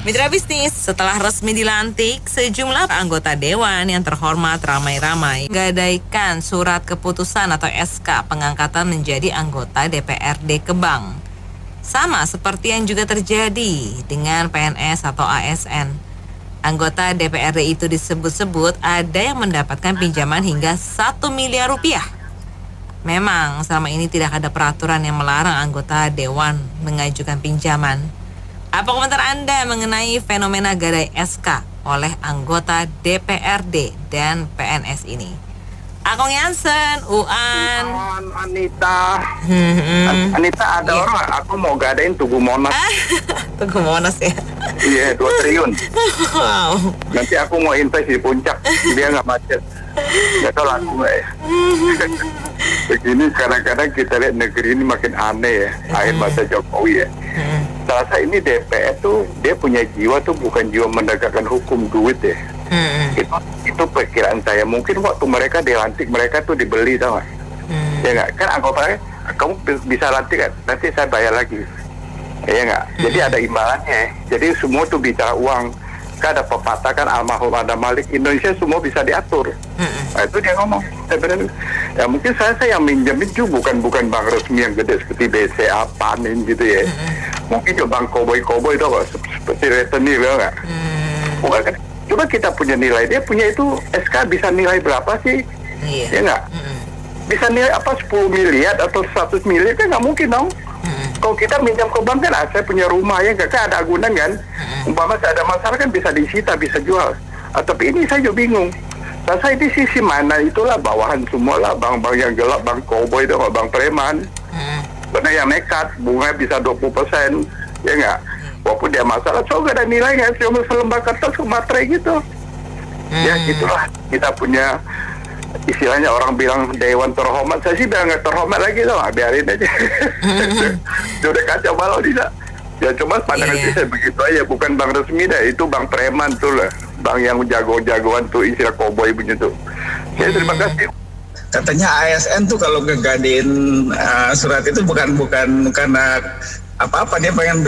Mitra bisnis, setelah resmi dilantik, sejumlah anggota dewan yang terhormat ramai-ramai gadaikan surat keputusan atau SK pengangkatan menjadi anggota DPRD Kebang. Sama seperti yang juga terjadi dengan PNS atau ASN. Anggota DPRD itu disebut-sebut ada yang mendapatkan pinjaman hingga 1 miliar rupiah. Memang selama ini tidak ada peraturan yang melarang anggota dewan mengajukan pinjaman. Apa komentar Anda mengenai fenomena gadai SK oleh anggota DPRD dan PNS ini? Akong Yansen, Uan, Anita, Anita ada orang, aku mau gadain Tugu Monas. Tugu Monas ya? Iya, 2 triliun. Wow. Nanti aku mau invest di puncak, dia nggak macet. Nggak tahu laku nggak ya. Begini kadang-kadang kita lihat negeri ini makin aneh ya, akhir masa Jokowi ya. Saya ini DPR tuh dia punya jiwa tuh bukan jiwa menegakkan hukum duit ya. Itu perkiraan saya. Mungkin waktu mereka dilantik mereka tuh dibeli tau gak? Ya nggak? Kan anggotanya kamu bisa lantik kan? Nanti saya bayar lagi. Ya nggak? Jadi ada imbalannya. Jadi semua tuh bicara uang. Kan ada pepatah kan almarhum Adam Malik, Indonesia semua bisa diatur. Nah, itu dia ngomong. Ya mungkin saya yang minjemin juga bukan bank resmi yang gede seperti BCA, Panin gitu ya. Mungkin juga bank koboi itu kok seperti retenir ya nggak? Bukan kan? Coba kita punya nilai, dia punya itu SK bisa nilai berapa sih? Ya nggak? Bisa nilai apa 10 miliar atau 100 miliar kan nggak mungkin dong. Kalau kita minjam ke bank kan, saya punya rumah ya nggak, kan ada agunan kan. Umpama saya ada masalah kan bisa disita, bisa jual. Tapi ini saya juga bingung. Saya di sisi mana itulah bawahan semua lah, bank-bank yang gelap, bank koboi itu, bank preman. Benar yang nekat, bunga bisa 20%, ya nggak? Walaupun dia masalah, nggak ada nilainya, cuma selembar kertas ke materai gitu. Ya gitulah, kita punya istilahnya orang bilang dewan terhormat, saya sih bilang nggak terhormat lagi tuh, biarin aja. Udah kacau balau tidak. Ya cuma pandangan saya begitu aja, bukan bank resmi dah, itu bank preman tuh lah, bank yang jago-jagoan tuh istilah koboi begitu. Ya terima kasih. Katanya ASN tuh kalau ngegadein surat itu bukan karena apa-apa, dia pengen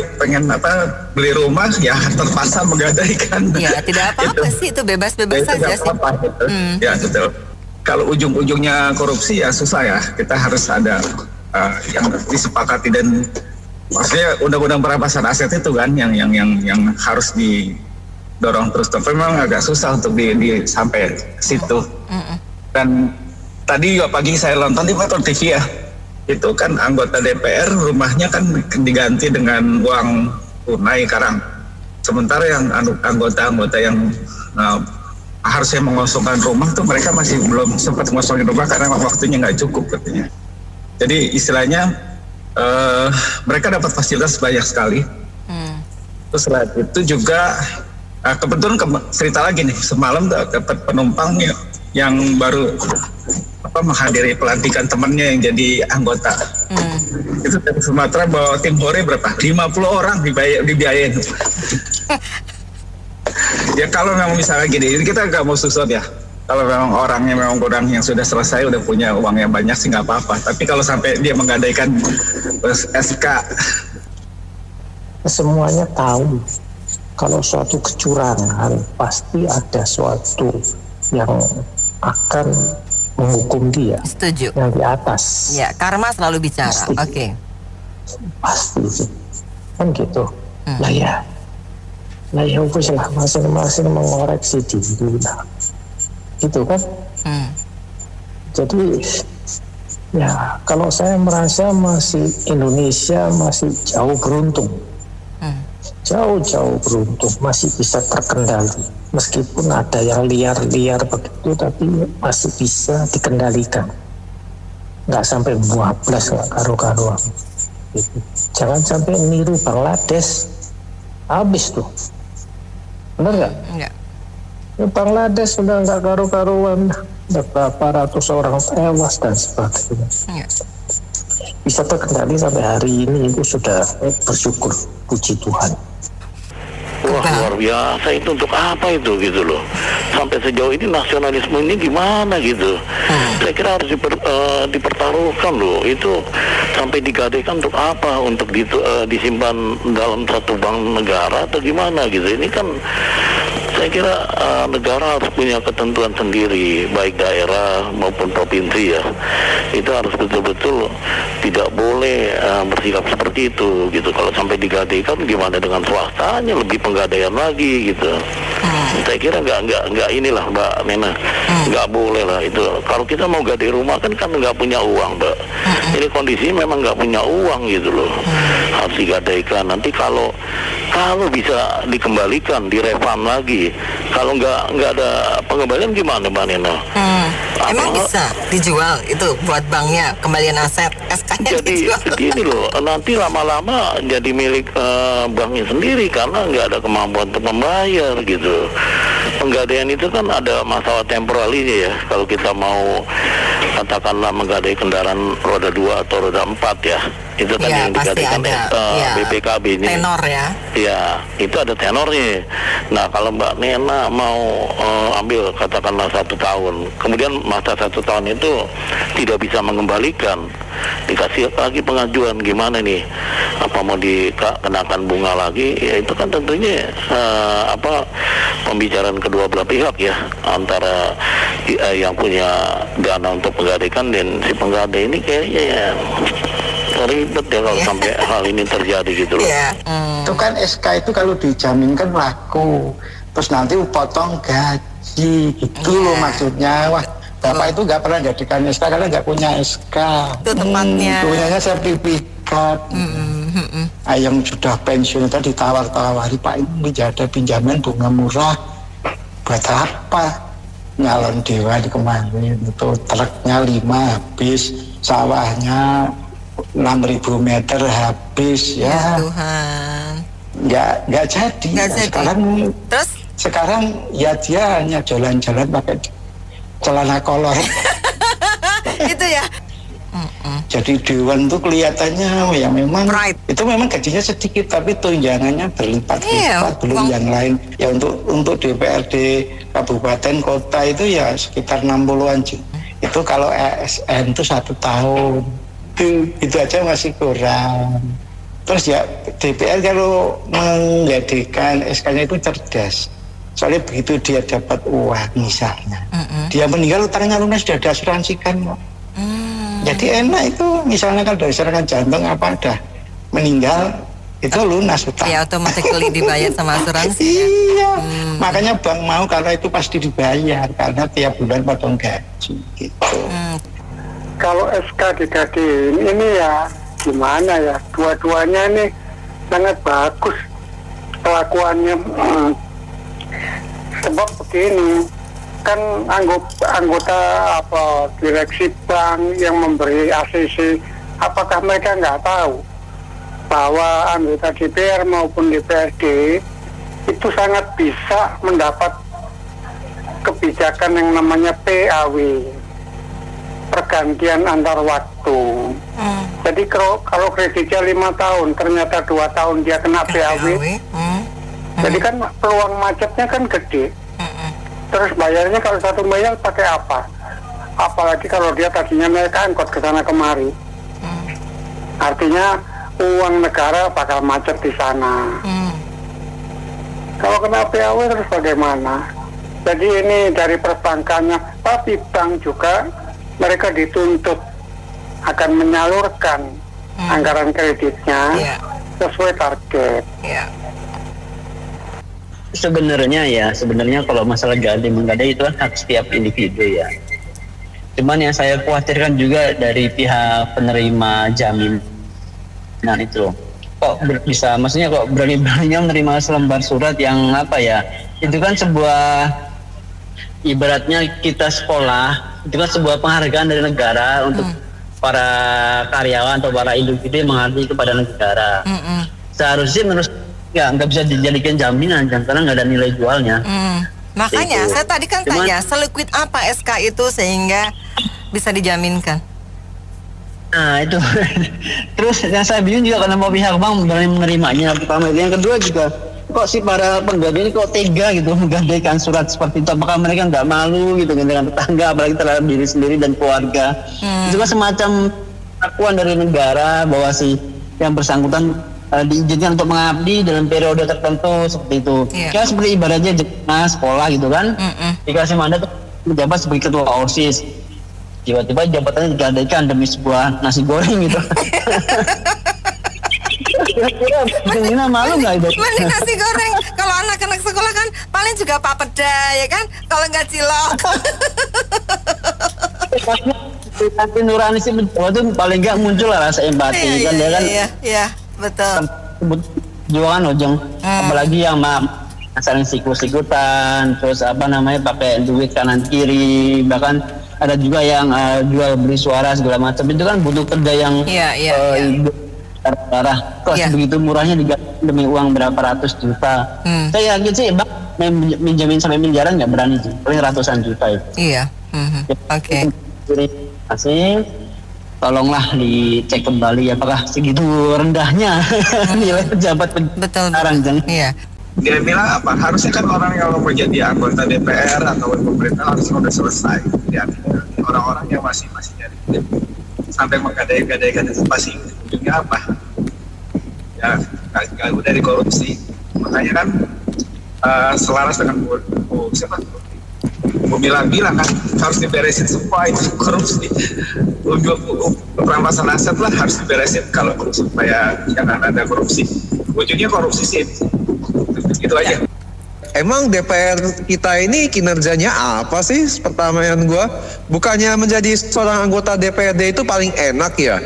beli rumah ya terpaksa menggadaikan. Ya tidak apa-apa sih, itu bebas-bebas saja sih. Gitu. Ya betul. Kalau ujung-ujungnya korupsi ya susah ya, kita harus ada yang disepakati dan maksudnya undang-undang perampasan aset itu kan yang harus didorong terus. Tapi memang agak susah untuk di sampai situ. Dan tadi juga pagi saya nonton di Metro TV ya, itu kan anggota DPR rumahnya kan diganti dengan uang tunai sekarang. Sementara yang anggota-anggota yang harusnya mengosongkan rumah tuh mereka masih belum sempat mengosongin rumah karena waktunya nggak cukup katanya. Jadi istilahnya mereka dapat fasilitas banyak sekali. Terus setelah itu juga kebetulan cerita lagi nih, semalam dapat penumpang yang baru menghadiri pelantikan temannya yang jadi anggota. Itu dari Sumatera bawa tim hore berapa? 50 orang dibiayain. Ya kalau memang misalnya gini, kita nggak mau susut ya. Kalau memang orangnya memang orang yang sudah selesai, udah punya uang yang banyak sih nggak apa-apa. Tapi kalau sampai dia menggadaikan SK, semuanya tahu kalau suatu kecurangan pasti ada suatu yang akan menghukum dia. Setuju. Yang di atas. Ya, karma selalu bicara. Oke. Pasti kan gitu. Lah ya wis lah, masing-masing mengoreksi diri lah. Gitu kan. Jadi ya kalau saya merasa Indonesia masih jauh beruntung. Jauh beruntung, masih bisa terkendali. Meskipun ada yang liar-liar begitu, tapi masih bisa dikendalikan. Nggak sampai bablas, nggak karu-karuan. Gitu. Jangan sampai niru Bangladesh, habis tuh. Benar nggak? Enggak. Ya, Bangladesh sudah nggak karu-karuan, berapa ratus orang tewas dan sebagainya. Bisa terkendali sampai hari ini, itu sudah bersyukur, puji Tuhan. Wah, luar biasa, itu untuk apa itu gitu loh. Sampai sejauh ini nasionalisme ini gimana gitu. Saya kira harus dipertaruhkan loh. Itu sampai digadaikan untuk apa? Untuk disimpan dalam satu bank negara atau gimana gitu. Ini kan saya kira negara harus punya ketentuan sendiri, baik daerah maupun provinsi ya. Itu harus betul-betul tidak boleh bersikap seperti itu gitu. Kalau sampai digadaikan gimana dengan swastanya, lebih penggadaian lagi gitu. Saya kira nggak inilah Mbak Nena, nggak boleh lah itu. Kalau kita mau gadai rumah kan nggak punya uang Mbak. Ini kondisi memang nggak punya uang gitu loh. Harus digadaikan. Nanti kalau bisa dikembalikan, direfund lagi. Kalau nggak ada pengembalian gimana Mbak Nena? Emang bisa dijual itu buat banknya, kembalian aset SK-nya dijual? Jadi gini loh, nanti lama-lama jadi milik banknya sendiri karena nggak ada kemampuan untuk membayar gitu. Penggadaian itu kan ada masalah temporalinya ya. Kalau kita mau katakanlah menggadai kendaraan roda 2 atau roda 4 ya, itu kan yang digadaikan BPKB ini. Tenor ya? Ya, itu ada tenornya. Nah, kalau Mbak Nena mau ambil katakanlah 1 tahun, kemudian masa 1 tahun itu tidak bisa mengembalikan, dikasih lagi pengajuan gimana nih? Apa mau dikenakan bunga lagi? Ya itu kan tentunya pembicaraan kedua belah pihak ya, antara yang punya dana untuk menggadaikan dan si penggadai ini kayaknya ya ribet ya kalau sampai hal ini terjadi gitu loh. Itu kan SK itu kalau dijaminkan laku, terus nanti potong gaji gitu loh maksudnya. Wah, Bapak itu nggak pernah jadikan SK karena nggak punya SK. Itu tempatnya. Punyanya sertifikat. Yang sudah pensiun itu ditawar-tawari, Pak ini ada pinjaman bunga murah. Buat apa? Nyalon dewan kemarin itu truknya 5 habis, sawahnya 6.000 meter habis ya. Tuhan. Nggak jadi. Sekarang ya dia hanya jalan-jalan pakai celana kolor. Itu ya. Jadi dewan tuh kelihatannya ya memang itu memang gajinya sedikit tapi tunjangannya berlipat-lipat. Belum yang lain ya, untuk DPRD kabupaten kota itu ya sekitar 60-an. Itu kalau ASN itu 1 tahun. Itu aja masih kurang. Terus ya DPR kalau menggadaikan SK-nya itu cerdas. Soalnya begitu dia dapat uang misalnya, dia meninggal utangnya lunas, sudah ada asuransikan kok. Jadi enak itu, misalnya kalau dari serangan jantung apa ada meninggal itu lunas utang. Ya otomatis dibayar sama asuransi. Iya, makanya bank mau karena itu pasti dibayar karena tiap bulan potong gaji gitu. Kalau SK digadein ini ya gimana ya, dua-duanya ini sangat bagus kelakuannya. Sebab begini, kan anggota direksi bank yang memberi ACC, apakah mereka nggak tahu bahwa anggota DPR maupun DPRD itu sangat bisa mendapat kebijakan yang namanya PAW, pergantian antar waktu. Jadi kalau kreditnya 5 tahun, ternyata 2 tahun dia kena PAW. Jadi kan peluang macetnya kan gede. Terus bayarnya kalau satu bayar pakai apa? Apalagi kalau dia tadinya naik angkot ke sana kemari. Artinya uang negara bakal macet di sana. Kalau kena PAW terus bagaimana? Jadi ini dari perbankannya, tapi bank juga mereka dituntut akan menyalurkan anggaran kreditnya sesuai target. Sebenarnya kalau masalah gadai menggadai itu kan hak setiap individu ya. Cuman yang saya khawatirkan juga dari pihak penerima jaminan itu, kok bisa, maksudnya kok berani-beraninya menerima selembar surat yang itu kan sebuah, ibaratnya kita sekolah, itu kan sebuah penghargaan dari negara untuk para karyawan atau para individu yang mengabdi kepada negara. Seharusnya menurut nggak bisa dijadikan jaminan karena nggak ada nilai jualnya. Makanya saya tadi kan tanya seliquid apa SK itu sehingga bisa dijaminkan. Nah itu terus yang saya bingung juga kenapa pihak bank berani menerimanya. Pertama, yang kedua juga kok si para penggadai ini kok tega gitu menggadaikan surat seperti itu? Apakah mereka nggak malu gitu dengan tetangga, apalagi terhadap diri sendiri dan keluarga? Itu kan semacam pengakuan dari negara bahwa si yang bersangkutan diizinkan untuk mengabdi dalam periode tertentu seperti itu. Kan seperti ibaratnya sekolah gitu kan, dikasih mandat menjabat sebagai ketua OSIS. Tiba-tiba jabatannya digadaikan demi sebuah nasi goreng gitu. Kira-kira malu nggak itu? Mending nasi goreng. Kalau anak-anak sekolah kan paling juga papeda ya kan. Kalau nggak cilok. Tapi nurani sih itu paling nggak muncul lah rasa empati kan dia kan. Iya betul. Jualan ojong. Apalagi yang saling sikut-sikutan, terus pakai duit kanan kiri, bahkan ada juga yang jual beli suara segala macam. Itu kan butuh kerja yang darah kok begitu murahnya demi uang berapa ratus juta. Saya yakin sih bang minjamin sampai miliaran nggak berani sih, paling ratusan juta itu. Iya. Oke. Masih tolonglah dicek kembali apakah segitu rendahnya nilai pejabat sekarang. Iya. Dia bilang apa? Harusnya kan orang yang mau menjadi anggota DPR atau pemerintah harusnya udah selesai. Ya, orang-orang yang masih nyari sampai menggadai-gadaikan itu pasti ujungnya apa? Ya, ganggu dari korupsi. Makanya kan selaras dengan bilang kan harus diberesin semua itu korupsi. Untuk perampasan aset lah harus diberesin kalau supaya jangan ada korupsi. Ujungnya korupsi sih. Itu aja. Emang DPR kita ini kinerjanya apa sih? Pertanyaan gue, bukannya menjadi seorang anggota DPRD itu paling enak ya?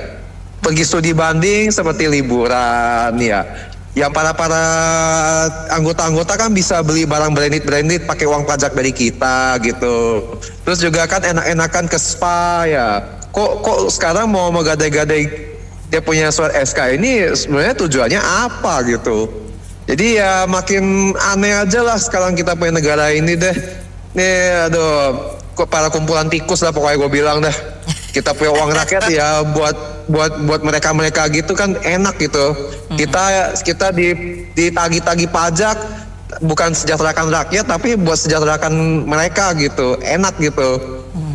Pergi studi banding seperti liburan ya. Yang para anggota-anggota kan bisa beli barang branded pakai uang pajak dari kita gitu. Terus juga kan enak-enakan ke spa ya. Kok sekarang mau menggadai-gadai dia punya surat SK ini sebenarnya tujuannya apa gitu? Jadi ya makin aneh aja lah sekarang kita punya negara ini deh. Nih aduh, para kumpulan tikus lah pokoknya gue bilang dah. Kita punya uang rakyat ya buat mereka gitu kan enak gitu. Kita ditagi-tagi pajak bukan sejahterakan rakyat tapi buat sejahterakan mereka gitu, enak gitu.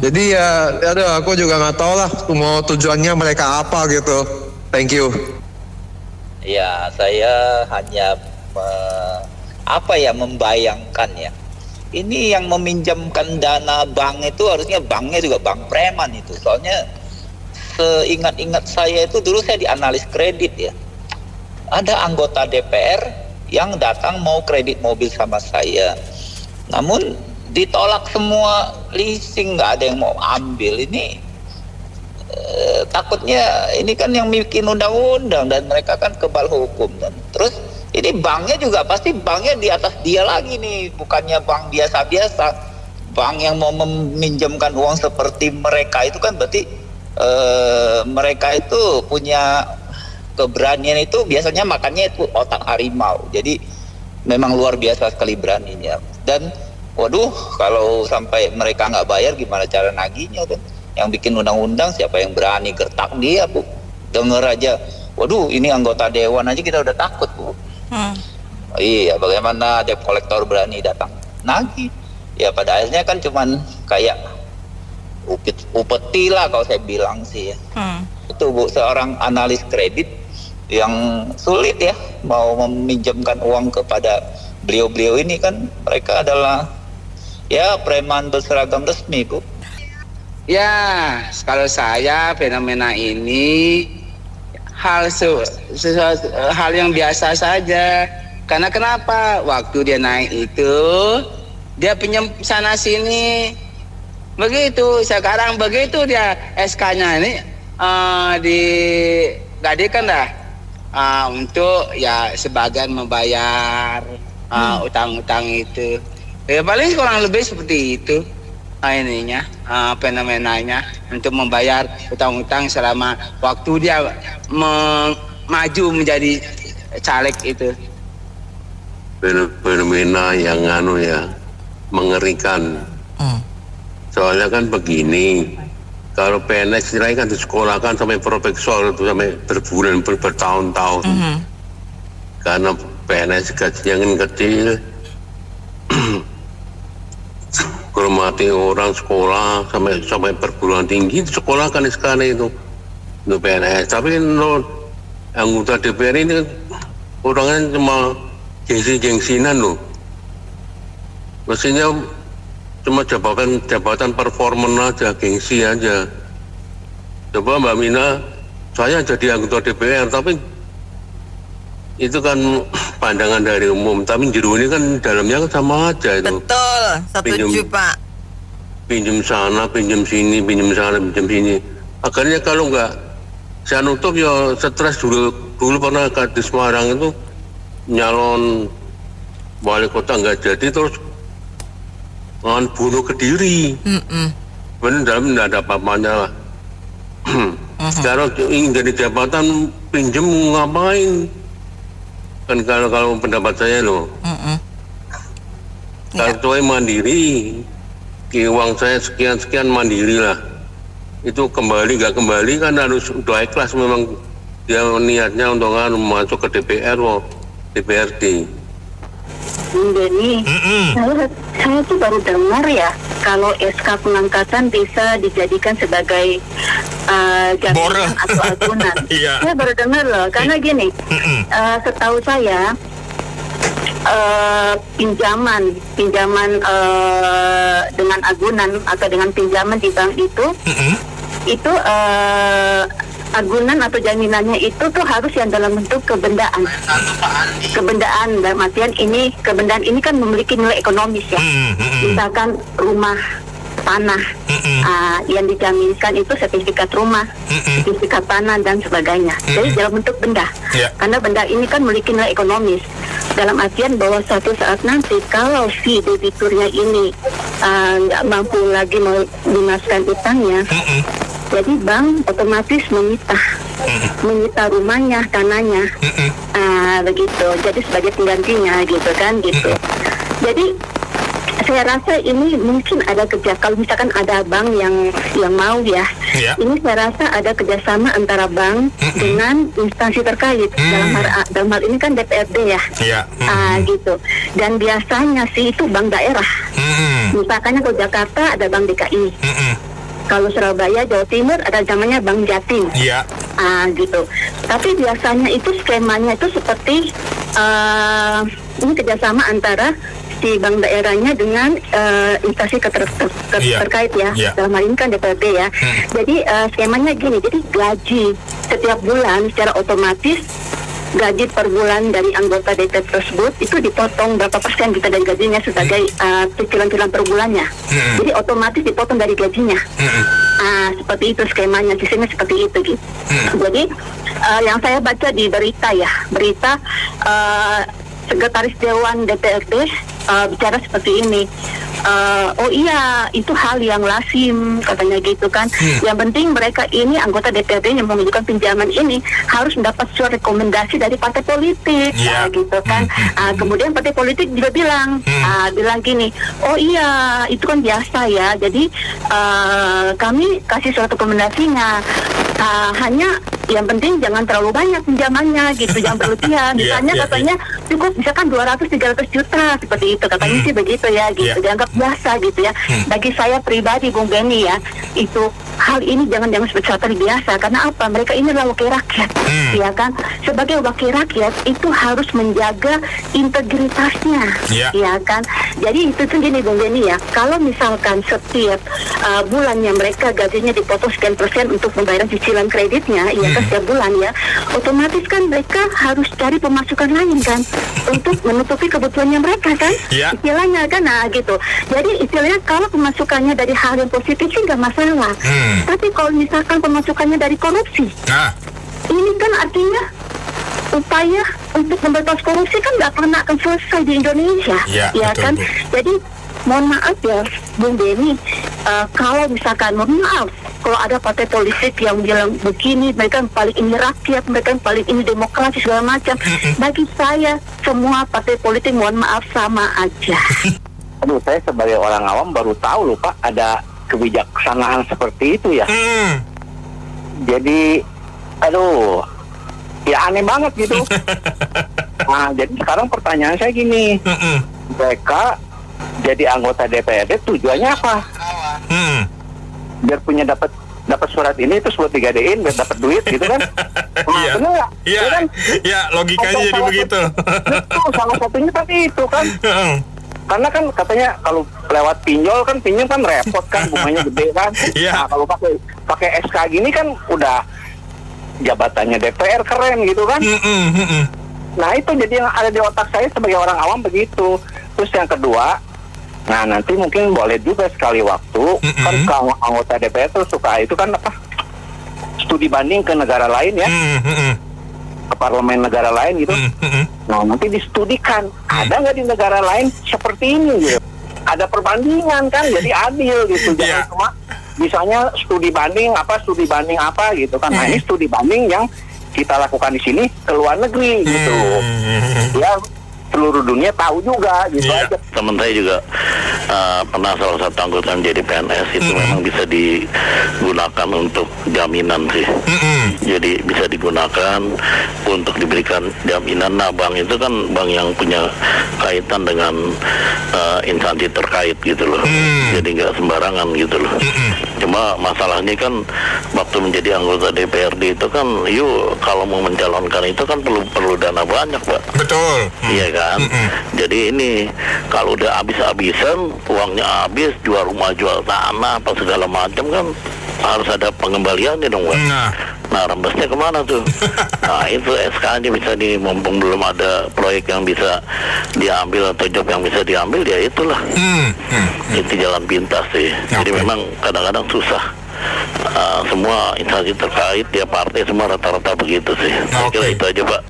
Jadi ya aduh aku juga nggak tahu lah mau tujuannya mereka apa gitu. Thank you. Ya saya hanya membayangkan ya. Ini yang meminjamkan dana bank itu harusnya banknya juga bank preman itu. Soalnya seingat-ingat saya itu dulu saya dianalis kredit ya. Ada anggota DPR yang datang mau kredit mobil sama saya. Namun ditolak semua leasing, nggak ada yang mau ambil. Ini takutnya ini kan yang bikin undang-undang dan mereka kan kebal hukum dan terus ini banknya juga pasti banknya di atas dia lagi nih, bukannya bank biasa-biasa. Bank yang mau meminjamkan uang seperti mereka itu kan berarti mereka itu punya keberanian itu biasanya makannya itu otak harimau. Jadi memang luar biasa sekali beraninya. Dan waduh kalau sampai mereka nggak bayar gimana cara nagihnya kan? Yang bikin undang-undang siapa yang berani gertak dia Bu? Denger aja, waduh ini anggota dewan aja kita udah takut Bu. Iya, bagaimana debt collector berani datang nagih? Ya pada akhirnya kan cuman kayak upeti lah kalau saya bilang sih ya. Itu Bu, seorang analis kredit yang sulit ya mau meminjamkan uang kepada beliau-beliau ini kan mereka adalah ya preman berseragam resmi Bu. Ya, kalau saya fenomena ini hal yang biasa saja. Karena kenapa? Waktu dia naik itu dia pinjam sana sini. Begitu sekarang begitu dia SK-nya ini digadaikan dah untuk ya sebagian membayar utang-utang itu. Ya paling kurang lebih seperti itu. Fenomenanya untuk membayar utang-utang selama waktu dia maju menjadi caleg itu. Fenomena yang mengerikan. Soalnya kan begini, kalau PNS nilai kan disekolahkan sampai profesor itu sampai berbulan bertahun-tahun. Karena PNS gajinya kan kecil. Hormati orang sekolah sampai perguruan tinggi, sekolah kan sekali itu untuk PNS. Tapi anggota DPR ini orangnya cuma gengsi-gengsinan loh. Mestinya cuma jabatan performan aja, gengsi aja. Coba Mbak Mina, saya jadi anggota DPR, tapi itu kan pandangan dari umum, tapi jero ini kan dalamnya kan sama aja itu. Betul, setuju Pak. Pinjam sana, pinjam sini, pinjam sana, pinjam sini. Akhirnya kalau nggak saya nutup ya stres dulu pernah di Semarang itu nyalon wali kota nggak jadi, terus bunuh ke diri. Benar, dalam nggak ada apa-apanya lah. Kalau ingin jadi jabatan pinjam ngapain? Kan kalau pendapat saya loh, kalau saya mandiri, uang saya sekian mandiri lah. Itu kembali nggak kembali kan harus udah ikhlas, memang dia niatnya untuk masuk ke DPR atau DPRD. Denny, saya tuh baru dengar ya kalau SK pengangkatan bisa dijadikan sebagai jaminan atau agunan. Saya baru dengar loh, karena gini, setahu saya pinjaman dengan agunan atau dengan pinjaman di bank itu agunan atau jaminannya itu tuh harus yang dalam bentuk kebendaan. Kebendaan dalam artian ini, kebendaan ini kan memiliki nilai ekonomis ya. Misalkan rumah, tanah, yang dijaminkan itu sertifikat rumah, sertifikat tanah dan sebagainya. Jadi dalam bentuk benda. Karena benda ini kan memiliki nilai ekonomis. Dalam artian bahwa suatu saat nanti kalau si debiturnya ini nggak mampu lagi melunaskan utangnya, jadi bank otomatis menyita rumahnya, tanahnya, begitu. Jadi sebagai penggantinya, gitu kan, gitu. Jadi saya rasa ini mungkin ada kerja. Kalau misalkan ada bank yang mau ya, ini saya rasa ada kerjasama antara bank dengan instansi terkait. Dalam hal ini kan DPRD ya, gitu. Dan biasanya sih itu bank daerah. Misalkannya kalau Jakarta ada bank DKI. Kalau Surabaya, Jawa Timur ada namanya Bank Jatim. Gitu. Tapi biasanya itu skemanya itu seperti ini kerjasama antara si bank daerahnya dengan instansi terkait ya. Dalam hal ini kan DPRD ya. Jadi skemanya gini, jadi gaji setiap bulan secara otomatis gaji per bulan dari anggota DPR tersebut itu dipotong berapa persen kita dari gajinya sebagai cicilan-cicilan per bulannya. Jadi otomatis dipotong dari gajinya. Seperti itu skemanya, sistemnya seperti itu gitu. Jadi yang saya baca di berita Sekretaris Dewan DPRD bicara seperti ini. Oh iya, itu hal yang lazim katanya gitu kan. Yang penting mereka ini anggota DPRD yang mengajukan pinjaman ini harus mendapat surat rekomendasi dari partai politik, gitu kan. Kemudian partai politik juga bilang gini, oh iya itu kan biasa ya. Jadi kami kasih surat rekomendasinya. Hanya yang penting jangan terlalu banyak pinjamannya gitu, jangan berlebihan. Misalnya katanya cukup misalkan 200-300 juta seperti itu katanya sih begitu ya gitu. Dianggap biasa gitu ya. Bagi saya pribadi Bung Benny ya, itu hal ini jangan seperti biasa. Karena apa? Mereka ini adalah wakil rakyat, ya kan? Sebagai wakil rakyat itu harus menjaga integritasnya, ya kan? Jadi itu tuh gini Bung Benny ya, kalau misalkan setiap bulannya mereka gajinya dipotong sekian persen untuk pembayaran cicilan kreditnya, ya kan setiap bulan ya, otomatis kan mereka harus cari pemasukan lain kan untuk menutupi kebutuhannya mereka kan, istilahnya kan, gitu. Jadi istilahnya kalau pemasukannya dari hal yang positif sih nggak masalah. Tapi kalau misalkan pemasukannya dari korupsi, ini kan artinya upaya untuk memberantas korupsi kan nggak pernah akan selesai di Indonesia, ya kan? Jadi mohon maaf ya Bung Benny, kalau misalkan mohon maaf kalau ada partai politik yang bilang begini, mereka yang paling ini rakyat, mereka yang paling ini demokrasi segala macam. Bagi saya semua partai politik mohon maaf sama aja. Aduh, saya sebagai orang awam baru tahu loh Pak, ada kebijaksanaan seperti itu ya. Jadi, aduh, ya aneh banget gitu. Nah, jadi sekarang pertanyaan saya gini, mereka jadi anggota DPRD tujuannya apa? Biar punya dapat surat ini terus buat digadein biar dapat duit gitu kan? Nah, bener nggak? Iya, kan? iya, logikanya jadi begitu. Betul, salah satunya tadi itu kan. Karena kan katanya kalau lewat pinjol kan repot kan, bunganya gede kan. Nah, kalau pakai SK gini kan udah jabatannya DPR keren gitu kan. Nah, itu jadi yang ada di otak saya sebagai orang awam begitu. Terus yang kedua, nah nanti mungkin boleh juga sekali waktu kan kalau anggota DPR tuh suka itu kan apa? Studi banding ke negara lain ya. Ke parlemen negara lain gitu. Nah, nanti distudikan ada nggak di negara lain seperti ini gitu. Ada perbandingan kan, jadi adil gitu. Jangan cuma misalnya studi banding apa gitu kan. Nah, ini studi banding yang kita lakukan di sini ke luar negeri gitu. Ya seluruh dunia tahu juga gitu aja. Teman saya juga pernah salah satu anggota menjadi PNS itu memang bisa digunakan untuk jaminan sih. Jadi bisa digunakan untuk diberikan jaminan. Nah, bank itu kan bank yang punya kaitan dengan instansi terkait gitu loh. Jadi nggak sembarangan gitu loh. Cuma masalahnya kan waktu menjadi anggota DPRD itu kan, kalau mau mencalonkan itu kan perlu dana banyak, Pak. Betul. Iya kan. Jadi ini kalau udah habis-habisan, uangnya habis, jual rumah, jual tanah, apa segala macam kan harus ada pengembaliannya dong, Pak. Nah, rembesnya kemana tuh? Nah, itu SK aja bisa mumpung belum ada proyek yang bisa diambil atau job yang bisa diambil, ya itulah. Itu jalan pintas sih. Jadi memang kadang-kadang susah. Semua instansi terkait, ya partai semua rata-rata begitu sih. Saya kira itu aja, Pak.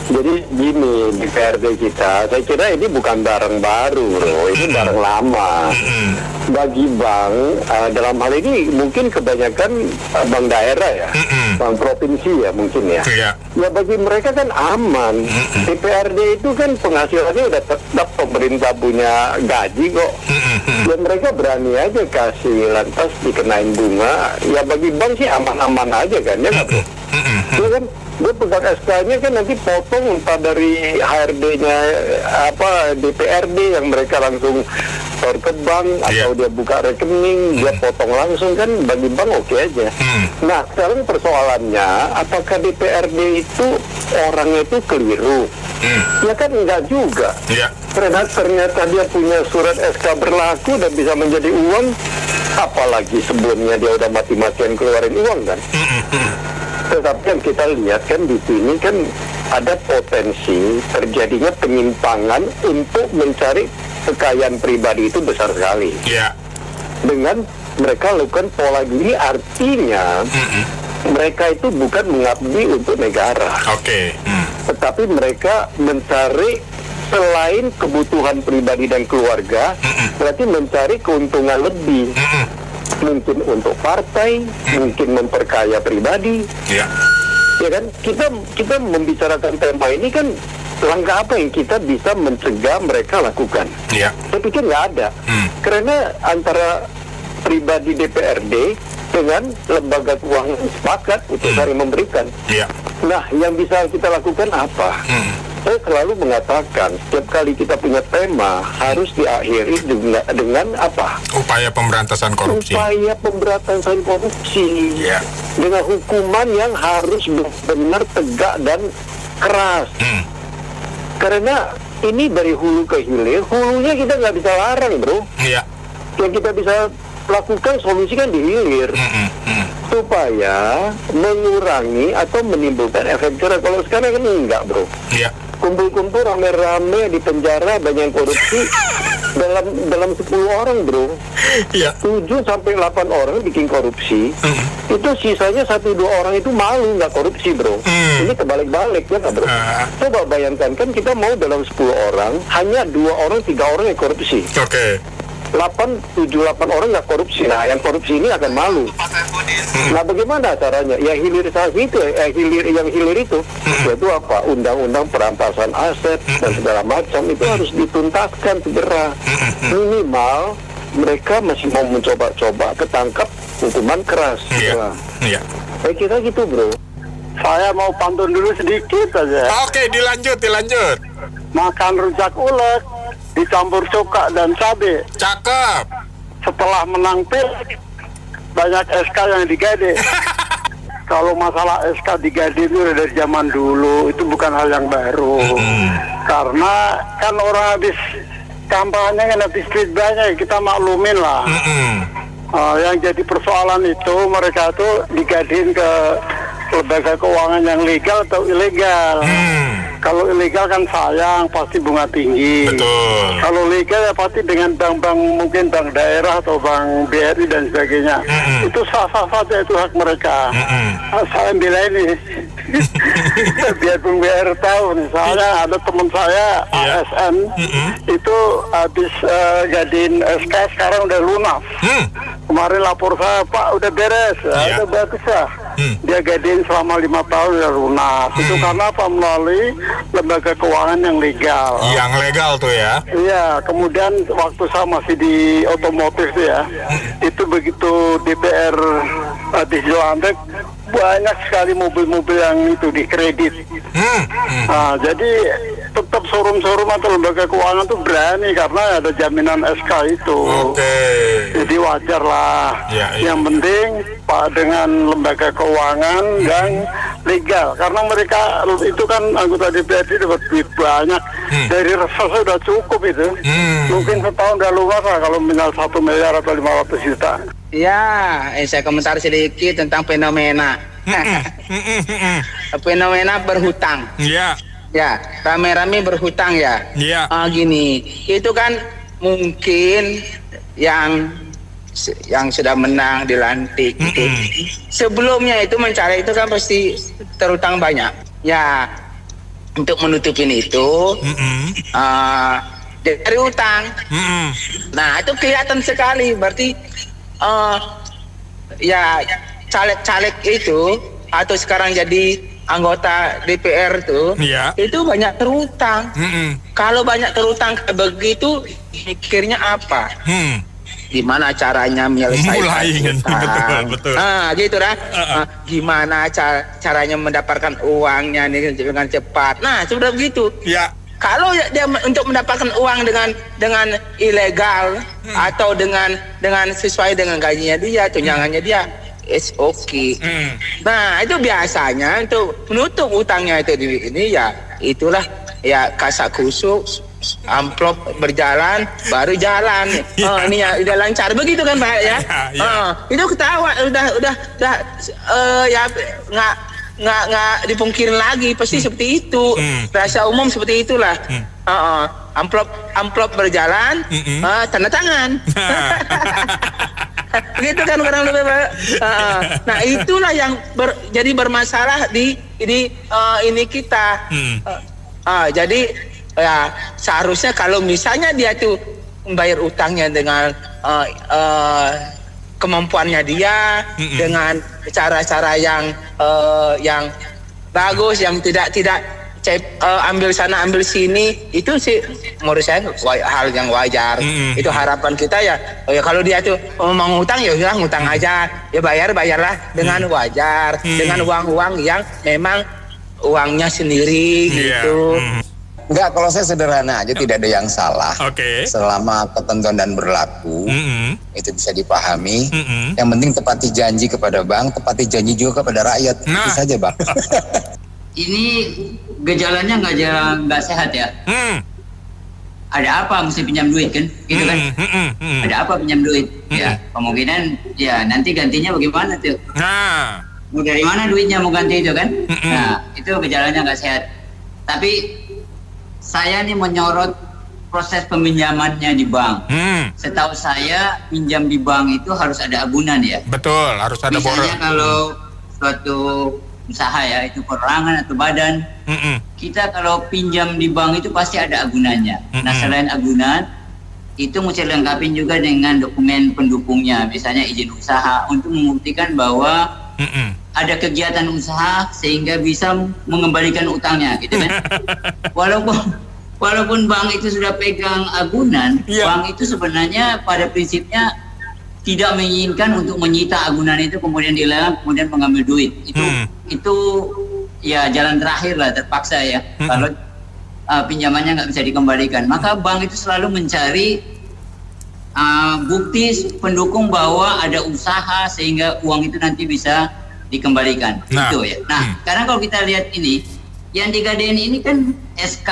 Jadi gini, di PRD kita, saya kira ini bukan barang baru, bro. Ini barang lama. Bagi bank, dalam hal ini mungkin kebanyakan bank daerah ya, bank provinsi ya mungkin ya. Ya bagi mereka kan aman. DPRD itu kan penghasilannya udah tetap, pemerintah punya gaji kok. Ya mereka berani aja kasih, lantas dikenain bunga. Ya bagi bank sih aman-aman aja kan, ya nggak bro? Ya kan? Gue pegang SK-nya kan nanti potong entah dari HRD-nya apa DPRD yang mereka langsung store ke bank atau dia buka rekening dia potong langsung kan, bagi bank oke aja. Nah sekarang persoalannya apakah DPRD itu orangnya itu keliru? Ya kan enggak juga. Karena ternyata dia punya surat SK berlaku dan bisa menjadi uang, apalagi sebelumnya dia udah mati-matian keluarin uang kan. Tetapi yang kita lihat kan di sini kan ada potensi terjadinya penyimpangan untuk mencari kekayaan pribadi itu besar sekali. Dengan mereka lakukan pola gini, artinya mereka itu bukan mengabdi untuk negara. Tetapi mereka mencari selain kebutuhan pribadi dan keluarga, berarti mencari keuntungan lebih. Mungkin untuk partai, mungkin memperkaya pribadi. Ya kan, kita membicarakan tema ini kan, langkah apa yang kita bisa mencegah mereka lakukan? Saya pikir nggak ada. Karena antara pribadi DPRD dengan lembaga keuangan sepakat untuk saling memberikan. Nah, yang bisa kita lakukan apa? Saya selalu mengatakan setiap kali kita punya tema harus diakhiri dengan apa? Upaya pemberantasan korupsi. Upaya pemberantasan korupsi. Dengan hukuman yang harus benar tegak dan keras. Karena ini dari hulu ke hilir, hulunya kita nggak bisa larang, bro. Yang kita bisa lakukan solusi kan di hilir. Supaya mengurangi atau menimbulkan efek jerah. Kalau sekarang kan enggak, bro. Kumpul-kumpul rame-rame di penjara banyak korupsi dalam 10 orang, bro. 7 sampai 8 orang bikin korupsi. Itu sisanya 1-2 orang itu malu nggak korupsi, bro. Ini kebalik-balik ya, bro. Coba bayangkan kan kita mau dalam 10 orang hanya 2 orang 3 orang yang korupsi. 7-8 orang nggak korupsi. Nah, yang korupsi ini akan malu. Nah, bagaimana caranya? Ya hilirisasi itu, yang hilir itu, yaitu apa? Undang-undang perampasan aset dan segala macam itu harus dituntaskan segera. Minimal mereka masih mau mencoba-coba, ketangkap hukuman keras. Saya kira gitu, bro. Saya mau pantun dulu sedikit aja. Oke, dilanjut. Makan rujak ulek dicampur cuka dan cabe. Cakep. Setelah menang pilek, banyak SK yang digade. Kalau masalah SK digade itu dari zaman dulu, itu bukan hal yang baru. Karena kan orang habis kampanye kan habis duit banyak, kita maklumin lah. Yang jadi persoalan itu mereka tuh digadein ke lembaga keuangan yang legal atau ilegal. Kalau ilegal kan sayang, pasti bunga tinggi. Betul. Kalau legal ya pasti dengan bank-bank, mungkin bank daerah atau bank BRI dan sebagainya. Itu sah-sah saja, itu hak mereka. Saya bela ini. Biar Bung BR tahu nih, soalnya ada teman saya ASN itu habis jadiin SK, sekarang udah lunas. Kemarin lapor saya, Pak udah beres, udah bagus ya. Dia gadein selama 5 tahun udah lunas. Itu karena apa? Melalui lembaga keuangan yang legal. Yang legal tuh ya? Iya, kemudian waktu saya masih di otomotif tuh ya, itu begitu DPR dilantik, banyak sekali mobil-mobil yang itu dikredit. Nah, jadi tetap showroom-showroom atau lembaga keuangan tuh berani karena ada jaminan SK itu. Jadi wajar lah. Yang penting Pak dengan lembaga keuangan yang legal, karena mereka itu kan anggota DPRD dapat duit banyak. Dari reses udah cukup itu. Mungkin setahun udah lunas lah kalau minimal 1 miliar atau 500 juta. Ya, saya komentar sedikit tentang fenomena. Fenomena berhutang. Iya. Ya, rame-rame berhutang ya. Iya. Gini, itu kan mungkin yang sudah menang dilantik itu. Sebelumnya itu mencari itu kan pasti terutang banyak. Ya, untuk menutupin itu dari utang. Nah, itu kelihatan sekali. Berarti ya caleg-caleg itu atau sekarang jadi anggota DPR tuh, itu banyak terutang. Kalau banyak terutang kayak begitu, mikirnya apa? Gimana caranya menyelesaikan utang? Betul. Gitu dah. Gimana caranya mendapatkan uangnya nih dengan cepat? Nah, sudah begitu. Ya. Kalau dia untuk mendapatkan uang dengan ilegal atau dengan sesuai dengan gajinya dia, tunjangannya dia, it's okay. Nah, itu biasanya untuk menutup utangnya itu ini ya itulah ya kasak kusuk, amplop berjalan baru jalan. Ini ya udah lancar begitu kan Pak ya. Itu ketawa udah ya nggak dipungkirin lagi, pasti seperti itu. Rahasia umum seperti itulah. Amplop berjalan, tanda tangan. Gitu kan kurang lebih Pak. Nah, itulah yang jadi bermasalah di ini kita. Jadi ya seharusnya kalau misalnya dia tuh membayar utangnya dengan kemampuannya dia, dengan cara-cara yang bagus, yang tidak ambil sana ambil sini, itu sih menurut saya hal yang wajar. Itu harapan kita ya kalau dia tuh mau ngutang ya udah ngutang aja, ya bayarlah dengan wajar, dengan uang yang memang uangnya sendiri gitu. Enggak, kalau saya sederhana aja, tidak ada yang salah. Selama ketentuan dan berlaku, itu bisa dipahami. Yang penting tepati janji kepada bank, tepati janji juga kepada rakyat. Itu saja Bang. Ini gejalanya nggak sehat ya. Ada apa mesti pinjam duit kan? Gitu kan? Ada apa pinjam duit? Ya kemungkinan ya nanti gantinya bagaimana tuh? Mau dari mana duitnya mau ganti itu kan? Nah itu gejalanya nggak sehat. Tapi saya nih menyorot proses peminjamannya di bank. Setahu saya pinjam di bank itu harus ada agunan ya. Betul, harus ada borong. Misalnya kalau suatu usaha ya, itu perorangan atau badan, kita kalau pinjam di bank itu pasti ada agunannya. Nah selain agunan, itu mesti lengkapin juga dengan dokumen pendukungnya. Misalnya izin usaha untuk membuktikan bahwa ada kegiatan usaha sehingga bisa mengembalikan utangnya, gitu kan? Walaupun bank itu sudah pegang agunan, bank itu sebenarnya pada prinsipnya tidak menginginkan untuk menyita agunan itu kemudian dilelang kemudian mengambil duit. Itu ya jalan terakhir lah, terpaksa ya. Kalau pinjamannya nggak bisa dikembalikan, maka bank itu selalu mencari bukti pendukung bahwa ada usaha sehingga uang itu nanti bisa dikembalikan. Itu ya. Nah, karena kalau kita lihat ini, yang digadein ini kan SK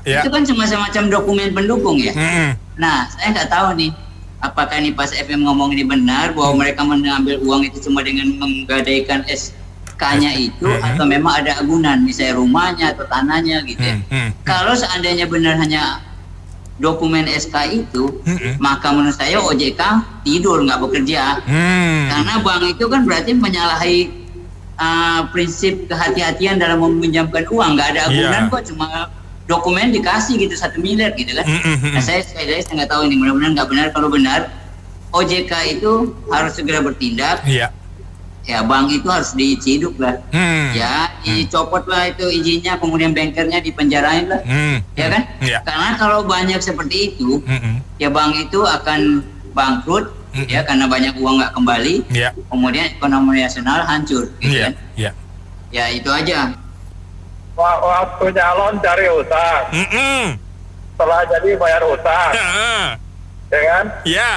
ya. Itu kan cuma semacam dokumen pendukung ya. Nah, saya nggak tahu nih, apakah ini pas FM ngomong ini benar bahwa mereka mengambil uang itu cuma dengan menggadaikan SK-nya itu, atau memang ada agunan, misalnya rumahnya atau tanahnya gitu ya. Kalau seandainya benar hanya dokumen SK itu, maka menurut saya OJK tidur, nggak bekerja. Karena bank itu kan berarti menyalahi prinsip kehati-hatian dalam meminjamkan uang. Nggak ada agunan kok, cuma dokumen dikasih gitu 1 miliar gitu kan. Nah, saya nggak tahu ini, mudah-mudahan nggak benar. Kalau benar, OJK itu harus segera bertindak. Ya, bank itu harus diciduk lah. Ya, dicopot lah itu izinnya, kemudian bankernya dipenjarain lah. Ya kan? Karena kalau banyak seperti itu, ya bank itu akan bangkrut, ya, karena banyak uang nggak kembali. Kemudian ekonomi nasional hancur, gitu kan? Ya, itu aja. Waktu nyalon cari utang. Setelah jadi bayar utang. Ya kan?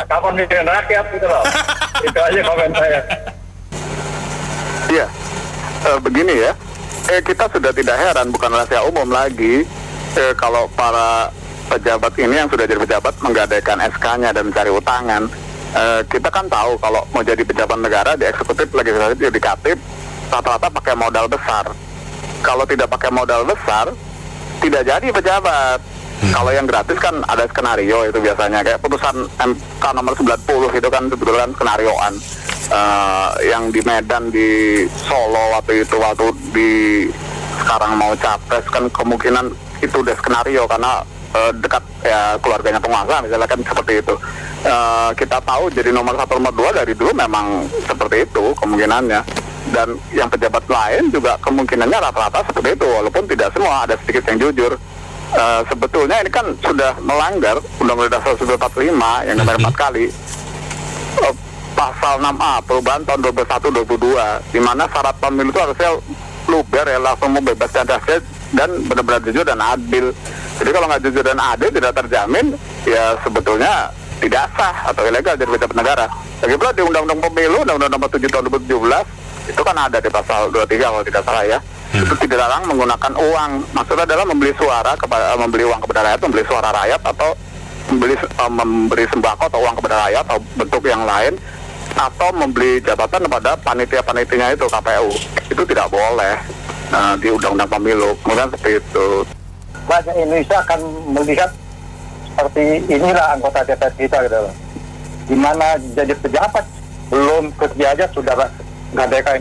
Kapan mikirin rakyat gitu loh. Itu aja komen saya. Iya, begini ya, kita sudah tidak heran, bukan rahasia umum lagi, kalau para pejabat ini yang sudah jadi pejabat menggadaikan SK-nya dan mencari utangan. Kita kan tahu kalau mau jadi pejabat negara di eksekutif, legislatif, yudikatif, rata-rata pakai modal besar. Kalau tidak pakai modal besar, tidak jadi pejabat. Kalau yang gratis kan ada skenario itu biasanya, kayak putusan MK nomor 90 itu kan sebetulnya skenarioan. Yang di Medan, di Solo waktu sekarang mau capres kan kemungkinan itu udah skenario karena dekat ya keluarganya penguasa misalnya kan seperti itu. Kita tahu jadi nomor 1 nomor 2 dari dulu memang seperti itu kemungkinannya, dan yang pejabat lain juga kemungkinannya rata-rata seperti itu, walaupun tidak semua, ada sedikit yang jujur. Sebetulnya ini kan sudah melanggar Undang-Undang Dasar 1945 yang nomor 4 kali. Pasal 6A perubahan tahun 2001-2002, di mana syarat pemilu itu harusnya luber ya, langsung bebas dan rahasia dan benar-benar jujur dan adil. Jadi kalau nggak jujur dan adil, tidak terjamin, ya sebetulnya tidak sah atau ilegal jadi pejabat negara. Lagi pula di Undang-Undang Pemilu, Undang-Undang Nomor 7 tahun 2017 itu kan ada di pasal 23 kalau tidak salah ya. Itu tidak larang menggunakan uang. Maksudnya adalah membeli uang kepada rakyat, membeli suara rakyat, atau memberi sembako atau uang kepada rakyat atau bentuk yang lain, atau membeli jabatan kepada panitia-panitianya itu KPU. Itu tidak boleh di Undang-Undang Pemilu. Kemudian seperti itu. Banyak Indonesia akan melihat seperti inilah anggota DPR kita gitu loh. Dimana jadi pejabat belum kerja aja sudah menggadaikan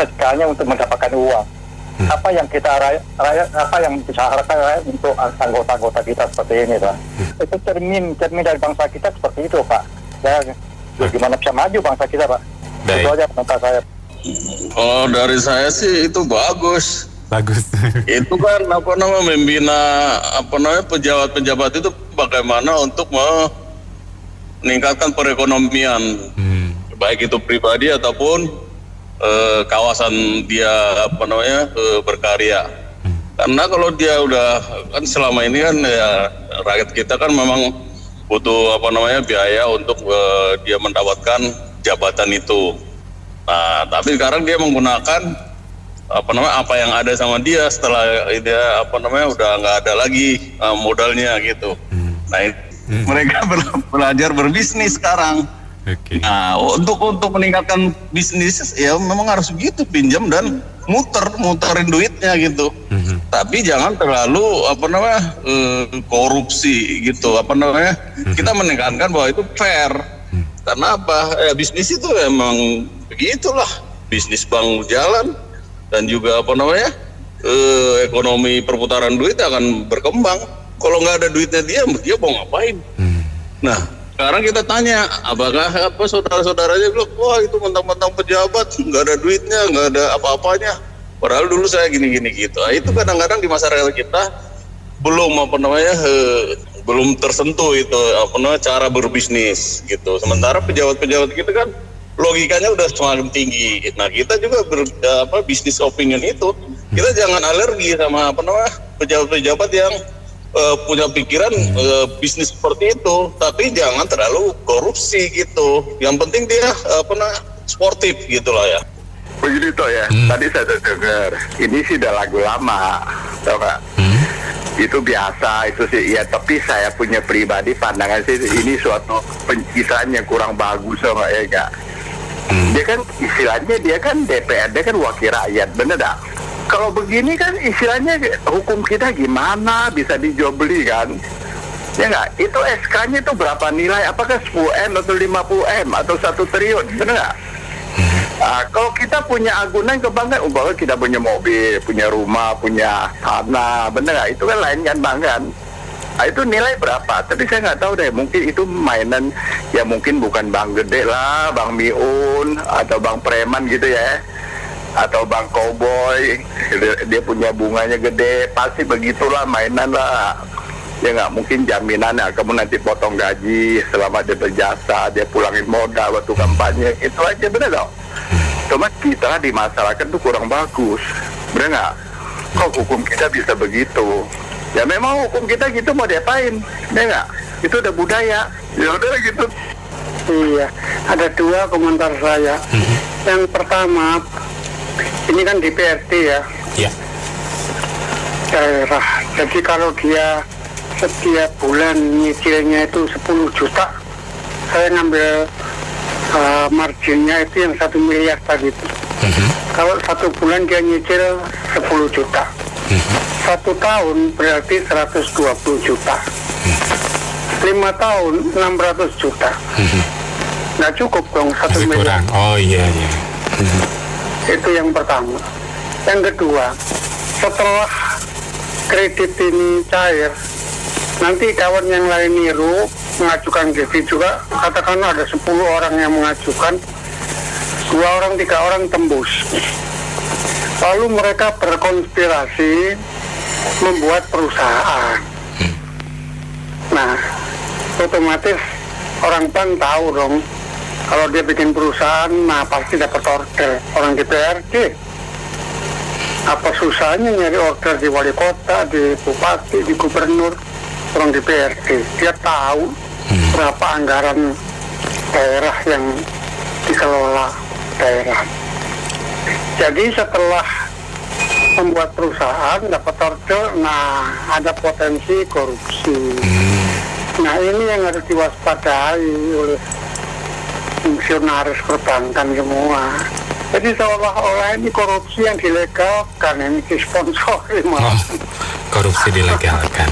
SK-nya untuk mendapatkan uang. Apa yang kita rakyat apa yang bisa harapkan rakyat untuk anggota-anggota kita seperti ini, Pak? Itu cermin dari bangsa kita seperti itu, Pak. Ya, gimana bisa maju bangsa kita, Pak? Itu aja komentar saya. Oh, dari saya sih itu bagus. Itu kan membina pejabat-pejabat itu bagaimana untuk meningkatkan perekonomian, baik itu pribadi ataupun kawasan dia berkarya. Karena kalau dia udah kan selama ini kan ya rakyat kita kan memang butuh biaya untuk dia mendapatkan jabatan itu. Nah, tapi sekarang dia menggunakan apa yang ada sama dia setelah dia udah nggak ada lagi modalnya gitu. Nah, mereka belajar berbisnis sekarang. Nah, untuk meningkatkan bisnis ya memang harus begitu, pinjam dan muterin duitnya gitu. Tapi jangan terlalu korupsi gitu. Kita menekankan bahwa itu fair. Karena apa? Ya bisnis itu emang begitulah. Bisnis bank jalan dan juga ekonomi perputaran duit akan berkembang. Kalau nggak ada duitnya dia mau ngapain? Nah, sekarang kita tanya, apakah saudara-saudaranya bilang, wah itu mentang-mentang pejabat, nggak ada duitnya, nggak ada apa-apanya. Padahal dulu saya gini-gini gitu. Nah, itu kadang-kadang di masyarakat kita belum belum tersentuh itu cara berbisnis gitu. Sementara pejabat-pejabat kita kan logikanya udah semakin tinggi. Nah, kita juga bisnis opinion itu Kita jangan alergi sama pejabat-pejabat yang punya pikiran bisnis seperti itu, tapi jangan terlalu korupsi gitu. Yang penting dia sportif gitu lah ya. Begini toh ya, tadi saya dengar, ini sih udah lagu lama, tau gak? Itu biasa, itu sih, ya tapi saya punya pribadi pandangan sih, ini suatu pencitraan yang kurang bagus, tau gak ya gak? Dia kan, istilahnya dia kan DPRD kan wakil rakyat, bener gak? Kalau begini kan istilahnya hukum kita gimana bisa dijual beli kan? Ya nggak? Itu SK-nya itu berapa nilai? Apakah 10M atau 50M atau 1 triliun? Benar nggak? Nah, kalau kita punya agunan kebanggaan, umpamanya kita punya mobil, punya rumah, punya tanah, benar nggak? Itu kan lain kan banggaan. Nah, itu nilai berapa? Tapi saya nggak tahu deh. Mungkin itu mainan ya mungkin bukan bank gede lah, bank Miun atau bank preman gitu ya. Atau bang cowboy, dia punya bunganya gede, pasti begitulah mainan lah. Ya nggak mungkin jaminannya kamu nanti potong gaji selama dia berjasa, dia pulangin modal waktu kampanye, itu aja, bener dong. Cuma kita di masyarakat tuh kurang bagus, bener nggak? Kok hukum kita bisa begitu? Ya memang hukum kita gitu, mau diapain? Ya nggak? Itu udah budaya. Ya udah gitu. Iya, ada 2 komentar saya. Yang pertama, ini kan DPRD ya. Iya. Daerah. Jadi kalau dia setiap bulan nyicilnya itu 10 juta, saya ngambil marginnya itu yang 1 miliar tadi itu. Kalau 1 bulan dia nyicil 10 juta. 1 tahun berarti 120 juta. 5 tahun 600 juta. Nggak cukup dong 1 miliar. Oh iya. Itu yang pertama. Yang kedua, setelah kredit ini cair, nanti kawan yang lain niru mengajukan kredit juga, katakanlah ada 10 orang yang mengajukan, 2 orang 3 orang tembus. Lalu mereka berkonspirasi membuat perusahaan. Nah, otomatis orang bank tahu dong, kalau dia bikin perusahaan, nah pasti dapat order. Orang DPRD, apa susahnya nyari order di wali kota, di bupati, di gubernur? Orang DPRD, dia tahu berapa anggaran daerah yang dikelola daerah. Jadi setelah membuat perusahaan, dapat order, nah ada potensi korupsi. Nah ini yang harus diwaspadai oleh fungsionaris perbankan semua. Jadi seolah-olah ini korupsi yang dilegalkan, ini disponsori malah. Korupsi dilegalkan.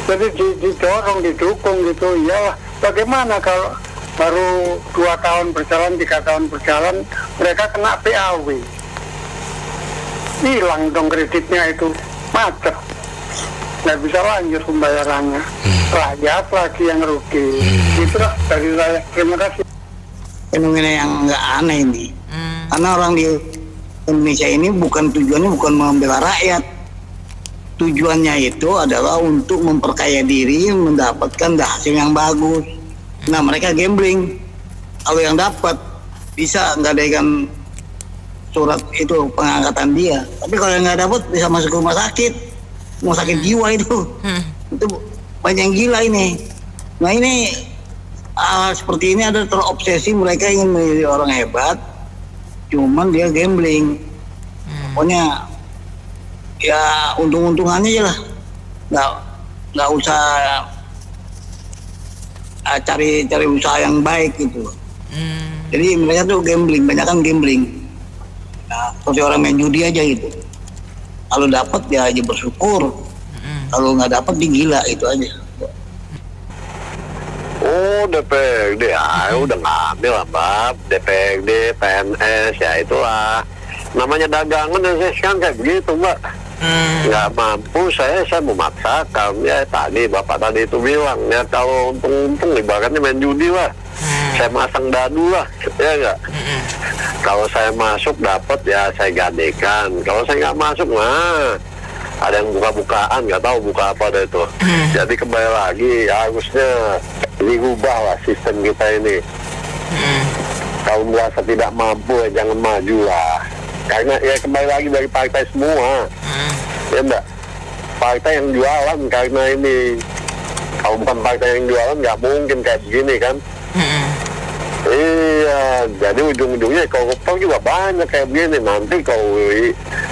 Jadi didorong, didukung gitu. Ya bagaimana kalau baru 2 tahun berjalan, 3 tahun berjalan, mereka kena PAW. Hilang dong kreditnya itu, macet. Nggak bisa lanjut pembayarannya. Rakyat lagi yang rugi. Itulah dari saya. Terima kasih. Fenomena yang nggak aneh ini, karena orang di Indonesia ini tujuannya bukan membela rakyat, tujuannya itu adalah untuk memperkaya diri, mendapatkan hasil yang bagus. Nah mereka gambling, kalau yang dapat bisa gadaikan surat itu pengangkatan dia, tapi kalau yang nggak dapat bisa masuk ke rumah sakit jiwa itu banyak yang gila ini. Nah ini seperti ini ada terobsesi, mereka ingin menjadi orang hebat, cuman dia gambling. Pokoknya ya untung-untungannya aja lah, nggak usah cari usaha yang baik gitu. Jadi mereka tuh gambling, banyakan gambling. Nah, seperti orang main judi aja gitu. Kalau dapat dia aja bersyukur, kalau nggak dapat dia gila, itu aja. Oh DPRD ya udah ngambil lah Mbak, DPRD, PNS ya itulah namanya dagangan dan saya sekarang kayak begitu Mbak. Nggak mampu saya memaksakan ya. Tadi Bapak tadi itu bilang ya, kalau untung-untung ibaratnya main judi lah, saya masang dadu lah ya nggak. Kalau saya masuk dapat ya saya gadekan, kalau saya nggak masuk mah ada yang buka-bukaan, nggak tahu buka apa deh itu. Jadi kembali lagi harusnya dirubah lah sistem kita ini. Kalau merasa tidak mampu ya jangan maju lah. Karena ya kembali lagi dari partai semua. Ya enggak? Partai yang jualan karena ini. Kalau bukan partai yang jualan nggak mungkin kayak begini kan. Iya, jadi ujung-ujungnya koruptor juga banyak kayak begini. Nanti kalau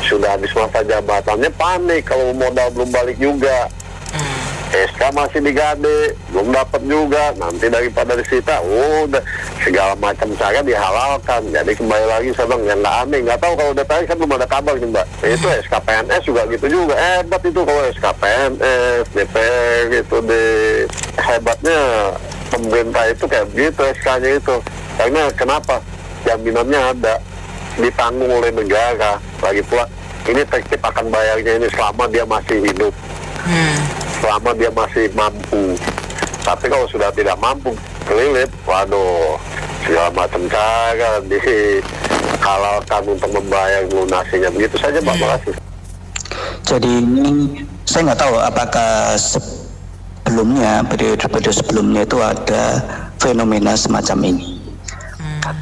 sudah habis masa jabatannya panik kalau modal belum balik juga. SK masih digade, belum dapat juga. Nanti daripada disita, udah segala macam cara dihalalkan. Jadi kembali lagi saya bilang yang nggak aneh. Nggak tahu kalau DPR kan belum ada kabar nih Mbak. Itu SK PNS juga gitu juga. Hebat itu kalau SK PNS, DPR gitu deh. Hebatnya pemerintah itu kayak begitu SK-nya itu. Karena kenapa? Jaminannya ada, ditanggung oleh negara. Lagi pula ini tertib akan bayarnya ini selama dia masih hidup. Selama dia masih mampu. Tapi kalau sudah tidak mampu, kelilit, waduh, segala macam cara dihalalkan untuk membayar lunasinya. Begitu saja Pak, makasih. Jadi ini saya nggak tahu apakah sebelumnya, periode sebelumnya itu ada fenomena semacam ini.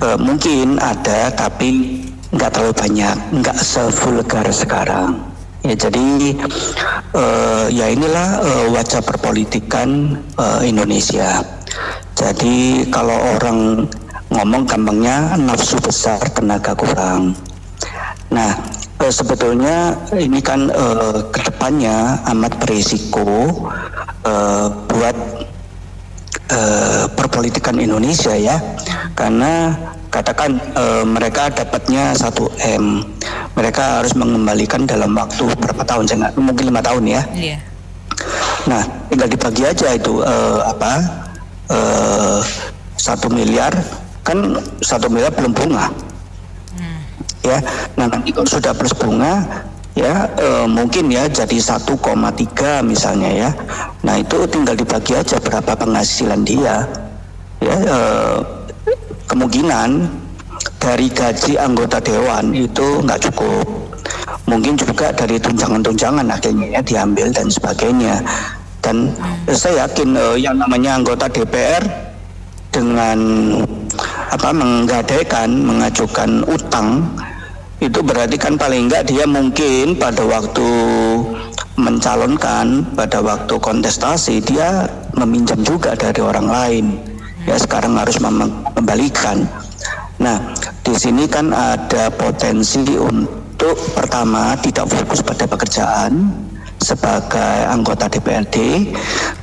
Mungkin ada, tapi nggak terlalu banyak, nggak sevulgar sekarang. Ya, jadi ya inilah wajah perpolitikan Indonesia. Jadi kalau orang ngomong gampangnya nafsu besar tenaga kurang. Nah sebetulnya ini kan kedepannya amat berisiko buat perpolitikan Indonesia ya, karena katakan mereka dapatnya 1M, mereka harus mengembalikan dalam waktu berapa tahun, saya nggak, mungkin 5 tahun ya. Iya. Nah tinggal dibagi aja itu 1 miliar, kan 1 miliar belum bunga. Ya, nah nanti kalau sudah plus bunga ya mungkin ya jadi 1,3 misalnya ya. Nah itu tinggal dibagi aja berapa penghasilan dia ya. Kemungkinan dari gaji anggota dewan itu nggak cukup, mungkin juga dari tunjangan-tunjangan akhirnya ya diambil dan sebagainya. Dan saya yakin yang namanya anggota DPR dengan menggadaikan, mengajukan utang, itu berarti kan paling enggak dia mungkin pada waktu mencalonkan, pada waktu kontestasi dia meminjam juga dari orang lain. Ya sekarang harus mengembalikan. Nah di sini kan ada potensi untuk pertama tidak fokus pada pekerjaan sebagai anggota DPRD,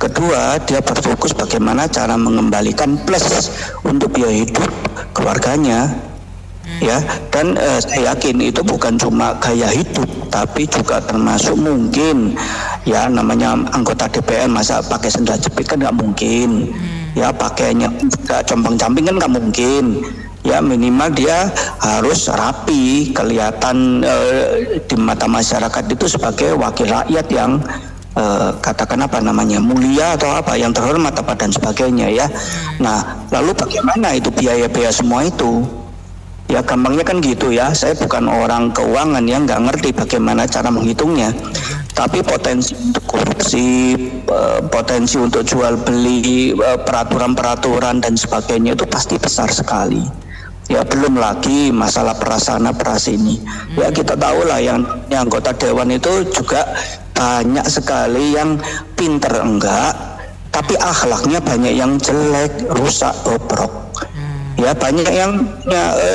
kedua dia berfokus bagaimana cara mengembalikan plus untuk biaya hidup keluarganya. Ya, dan saya yakin itu bukan cuma gaya hidup, tapi juga termasuk mungkin ya namanya anggota DPR masa pakai sendal jepit kan nggak mungkin. Ya pakainya juga compang-camping kan nggak mungkin. Ya minimal dia harus rapi, kelihatan di mata masyarakat itu sebagai wakil rakyat yang katakan mulia atau yang terhormat dan sebagainya ya. Nah lalu bagaimana itu biaya-biaya semua itu? Ya gampangnya kan gitu ya, saya bukan orang keuangan yang nggak ngerti bagaimana cara menghitungnya. Tapi potensi untuk korupsi, potensi untuk jual beli, peraturan-peraturan dan sebagainya itu pasti besar sekali. Ya belum lagi masalah prasana prasini. Ya kita tahu lah yang anggota dewan itu juga banyak sekali yang pinter enggak, tapi akhlaknya banyak yang jelek, rusak, bobrok. Ya banyak yang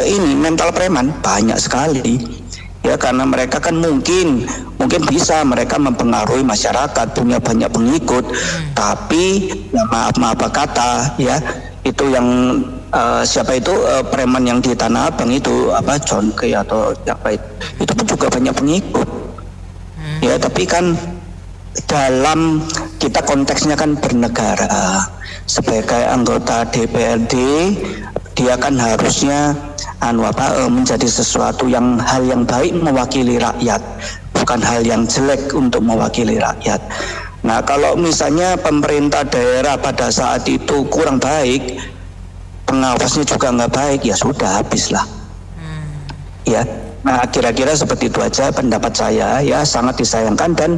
ini mental preman banyak sekali ya, karena mereka kan mungkin bisa mereka mempengaruhi masyarakat, punya banyak pengikut, tapi ya maaf kata ya itu yang siapa itu preman yang di Tanah Abang itu John Kay atau siapa itu pun juga banyak pengikut ya. Tapi kan dalam kita konteksnya kan bernegara, sebagai anggota DPRD dia kan harusnya menjadi sesuatu hal yang baik mewakili rakyat, bukan hal yang jelek untuk mewakili rakyat. Nah kalau misalnya pemerintah daerah pada saat itu kurang baik, pengawasnya juga nggak baik, ya sudah habislah. Ya, nah kira-kira seperti itu aja pendapat saya ya, sangat disayangkan dan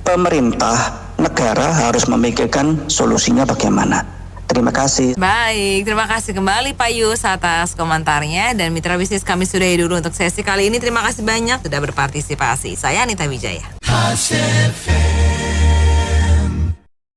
pemerintah negara harus memikirkan solusinya bagaimana. Terima kasih. Baik, terima kasih kembali Pak Yus atas komentarnya. Dan mitra bisnis kami sudahi dulu untuk sesi kali ini. Terima kasih banyak sudah berpartisipasi. Saya Anita Wijaya.